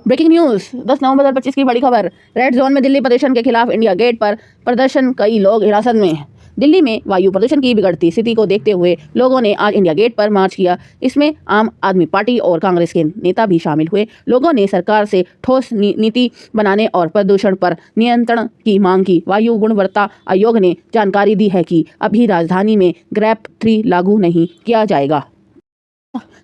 Breaking news 10 नवंबर 2025 की बड़ी खबर। रेड जोन में दिल्ली प्रदूषण के खिलाफ इंडिया गेट पर प्रदर्शन, कई लोग हिरासत में। दिल्ली में वायु प्रदूषण की बिगड़ती स्थिति को देखते हुए लोगों ने आज इंडिया गेट पर मार्च किया। इसमें आम आदमी पार्टी और कांग्रेस के नेता भी शामिल हुए। लोगों ने सरकार से ठोस नीति बनाने और प्रदूषण पर नियंत्रण की मांग की। वायु गुणवत्ता आयोग ने जानकारी दी है कि अभी राजधानी में ग्रेप 3 लागू नहीं किया जाएगा।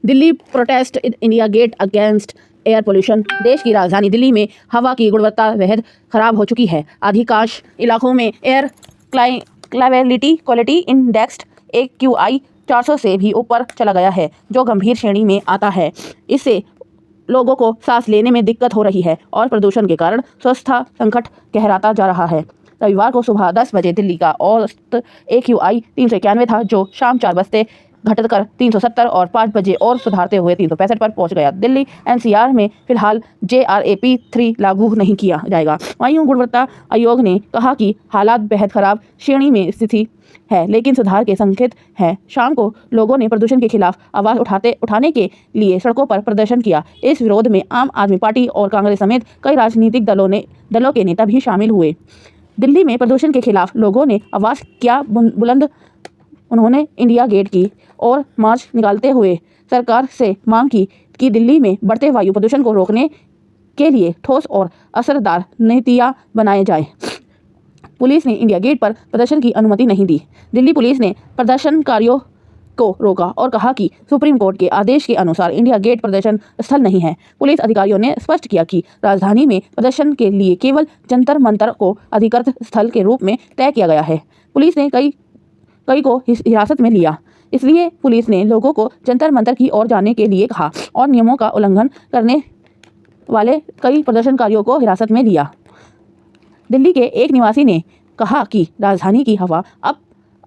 Delhi protest India Gate against air pollution. देश की राजधानी दिल्ली में हवा की गुणवत्ता बेहद खराब हो चुकी है। अधिकांश इलाकों में एयर क्वालिटी इंडेक्स AQI 400 से भी ऊपर चला गया है, जो गंभीर श्रेणी में आता है। इससे लोगों को सांस लेने में दिक्कत हो रही है और प्रदूषण के कारण स्वास्थ्य संकट गहराता जा रहा है। रविवार को सुबह 10 बजे दिल्ली का औसत AQI 391 था, जो शाम 4 बजे घटकर 370 और 5 बजे और सुधारते हुए 365 पर पहुंच गया। दिल्ली NCR में फिलहाल JRAP 3 लागू नहीं किया जाएगा। वायु गुणवत्ता आयोग ने कहा कि हालात बेहद खराब श्रेणी में स्थिति है, लेकिन सुधार के संकेत हैं। शाम को लोगों ने प्रदूषण के खिलाफ आवाज उठाने के लिए सड़कों पर प्रदर्शन किया। इस विरोध में आम आदमी पार्टी और कांग्रेस समेत कई राजनीतिक दलों के नेता भी शामिल हुए। दिल्ली में प्रदूषण के खिलाफ लोगों ने आवाज किया बुलंद। उन्होंने इंडिया गेट की ओर मार्च निकालते हुए सरकार से मांग की कि दिल्ली में बढ़ते वायु प्रदूषण को रोकने के लिए ठोस और असरदार नीतियां बनाए जाएं। पुलिस ने इंडिया गेट पर प्रदर्शन की अनुमति नहीं दी। दिल्ली पुलिस ने प्रदर्शनकारियों को रोका और कहा कि सुप्रीम कोर्ट के आदेश के अनुसार इंडिया गेट प्रदर्शन स्थल नहीं है। पुलिस अधिकारियों ने स्पष्ट किया कि राजधानी में प्रदर्शन के लिए केवल जंतर मंतर को अधिकृत स्थल के रूप में तय किया गया है। पुलिस ने कई को हिरासत में लिया, इसलिए पुलिस ने लोगों को जंतर मंतर की ओर जाने के लिए कहा और नियमों का उल्लंघन करने वाले कई प्रदर्शनकारियों को हिरासत में लिया। दिल्ली के एक निवासी ने कहा कि राजधानी की हवा अब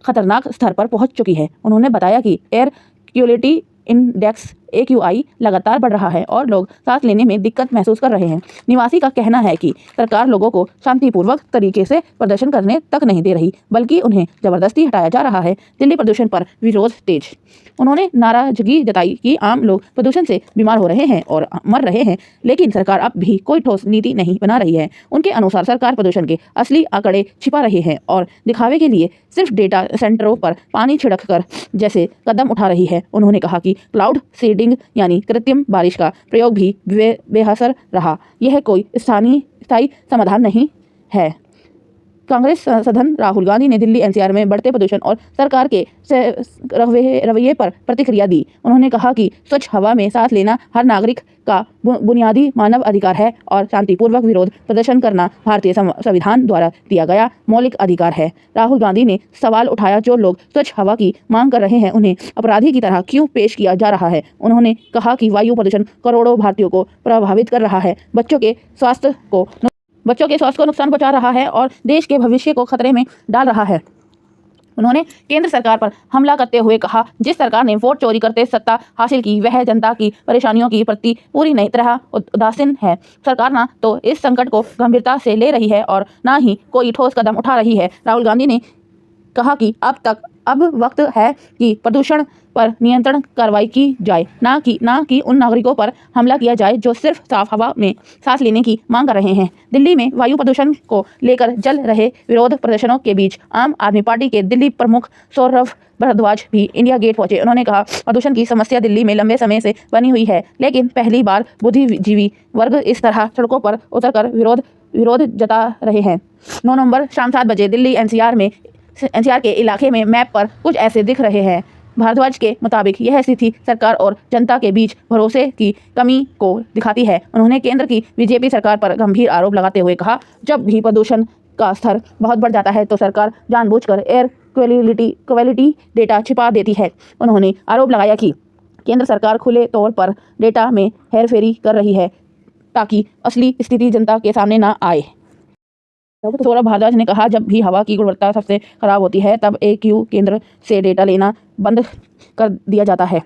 खतरनाक स्तर पर पहुंच चुकी है। उन्होंने बताया कि एयर क्वालिटी इंडेक्स AQI लगातार बढ़ रहा है और लोग सांस लेने में दिक्कत महसूस कर रहे हैं। निवासी का कहना है कि सरकार लोगों को शांतिपूर्वक तरीके से प्रदर्शन करने तक नहीं दे रही, बल्कि उन्हें जबरदस्ती हटाया जा रहा है। दिल्ली प्रदूषण पर विरोध तेज। उन्होंने नाराजगी जताई कि आम लोग प्रदूषण से बीमार हो रहे हैं और मर रहे हैं, लेकिन सरकार अब भी कोई ठोस नीति नहीं बना रही है। उनके अनुसार सरकार प्रदूषण के असली आंकड़े छिपा रही है और दिखावे के लिए सिर्फ डेटा सेंटरों पर पानी छिड़क कर जैसे कदम उठा रही है। उन्होंने कहा कि क्लाउड सीडिंग यानी कृत्रिम बारिश का प्रयोग भी बेअसर रहा। यह कोई स्थायी समाधान नहीं है। कांग्रेस सांसद राहुल गांधी ने दिल्ली NCR में बढ़ते प्रदूषण और सरकार के रवैये पर प्रतिक्रिया दी। उन्होंने कहा कि स्वच्छ हवा में सांस लेना हर नागरिक का बुनियादी मानव अधिकार है और शांतिपूर्वक विरोध प्रदर्शन करना भारतीय संविधान द्वारा दिया गया मौलिक अधिकार है। राहुल गांधी ने सवाल उठाया, जो लोग स्वच्छ हवा की मांग कर रहे हैं उन्हें अपराधी की तरह क्यों पेश किया जा रहा है। उन्होंने कहा कि वायु प्रदूषण करोड़ों भारतीयों को प्रभावित कर रहा है, बच्चों के स्वास्थ्य को नुकसान पहुंचा रहा है और देश के भविष्य को खतरे में डाल रहा है। उन्होंने केंद्र सरकार पर हमला करते हुए कहा, जिस सरकार ने वोट चोरी करते सत्ता हासिल की, वह जनता की परेशानियों की प्रति पूरी तरह उदासीन है। सरकार ना तो इस संकट को गंभीरता से ले रही है और ना ही कोई ठोस कदम उठा रही है। राहुल गांधी ने कहा कि अब वक्त है कि प्रदूषण पर नियंत्रण कार्रवाई की जाए, ना कि उन नागरिकों पर हमला किया जाए जो सिर्फ साफ हवा में सांस लेने की मांग कर रहे हैं। दिल्ली में वायु प्रदूषण को लेकर चल रहे विरोध प्रदर्शनों के बीच आम आदमी पार्टी के दिल्ली प्रमुख सौरभ भारद्वाज भी इंडिया गेट पहुंचे। उन्होंने कहा, प्रदूषण की समस्या दिल्ली में लंबे समय से बनी हुई है, लेकिन पहली बार बुद्धिजीवी वर्ग इस तरह सड़कों पर उतरकर विरोध जता रहे हैं। 9 नवंबर शाम 7 बजे दिल्ली NCR के इलाके में मैप पर कुछ ऐसे दिख रहे हैं। भारद्वाज के मुताबिक यह स्थिति सरकार और जनता के बीच भरोसे की कमी को दिखाती है। उन्होंने केंद्र की बीजेपी सरकार पर गंभीर आरोप लगाते हुए कहा, जब भी प्रदूषण का स्तर बहुत बढ़ जाता है तो सरकार जानबूझकर एयर क्वालिटी डेटा छिपा देती है। उन्होंने आरोप लगाया कि केंद्र सरकार खुले तौर पर डेटा में हेरफेरी कर रही है ताकि असली स्थिति जनता के सामने ना आए। सौरभ भारद्वाज ने कहा, जब भी हवा की गुणवत्ता सबसे खराब होती है तब AQ केंद्र से डेटा लेना बंद कर दिया जाता है।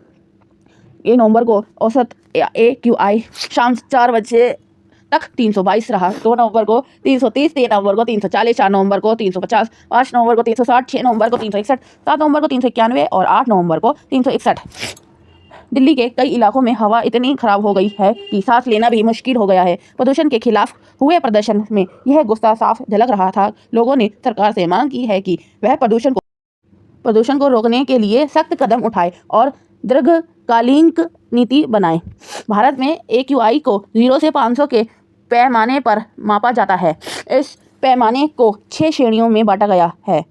1 नवंबर को औसत AQI शाम 4 बजे तक 322 रहा। 2 नवंबर को 330, 3 नवंबर को 340, 4 नवंबर को 350, 5 नवंबर को 360, 6 नवंबर को 361, 7 नवंबर को 391 और 8 नवंबर को 361। दिल्ली के कई इलाकों में हवा इतनी खराब हो गई है कि सांस लेना भी मुश्किल हो गया है। प्रदूषण के खिलाफ हुए प्रदर्शन में यह गुस्सा साफ झलक रहा था। लोगों ने सरकार से मांग की है कि वह प्रदूषण को रोकने के लिए सख्त कदम उठाए और दीर्घकालीन नीति बनाए। भारत में AQI को 0 से 500 के पैमाने पर मापा जाता है। इस पैमाने को 6 श्रेणियों में बांटा गया है।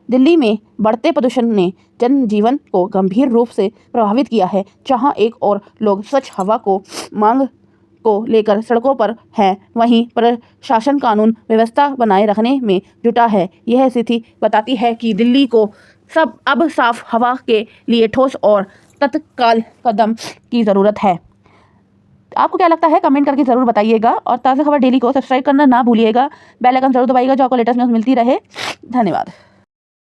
दिल्ली में बढ़ते प्रदूषण ने जनजीवन को गंभीर रूप से प्रभावित किया है। जहां एक और लोग स्वच्छ हवा को मांग को लेकर सड़कों पर हैं, वहीं प्रशासन कानून व्यवस्था बनाए रखने में जुटा है। यह स्थिति बताती है कि दिल्ली को अब साफ हवा के लिए ठोस और तत्काल कदम की ज़रूरत है। आपको क्या लगता है कमेंट करके ज़रूर बताइएगा और ताज़ा खबर डेली को सब्सक्राइब करना ना भूलिएगा। बेल आइकन जरूर दबाइएगा जो आपको लेटेस्ट न्यूज़ मिलती रहे। धन्यवाद।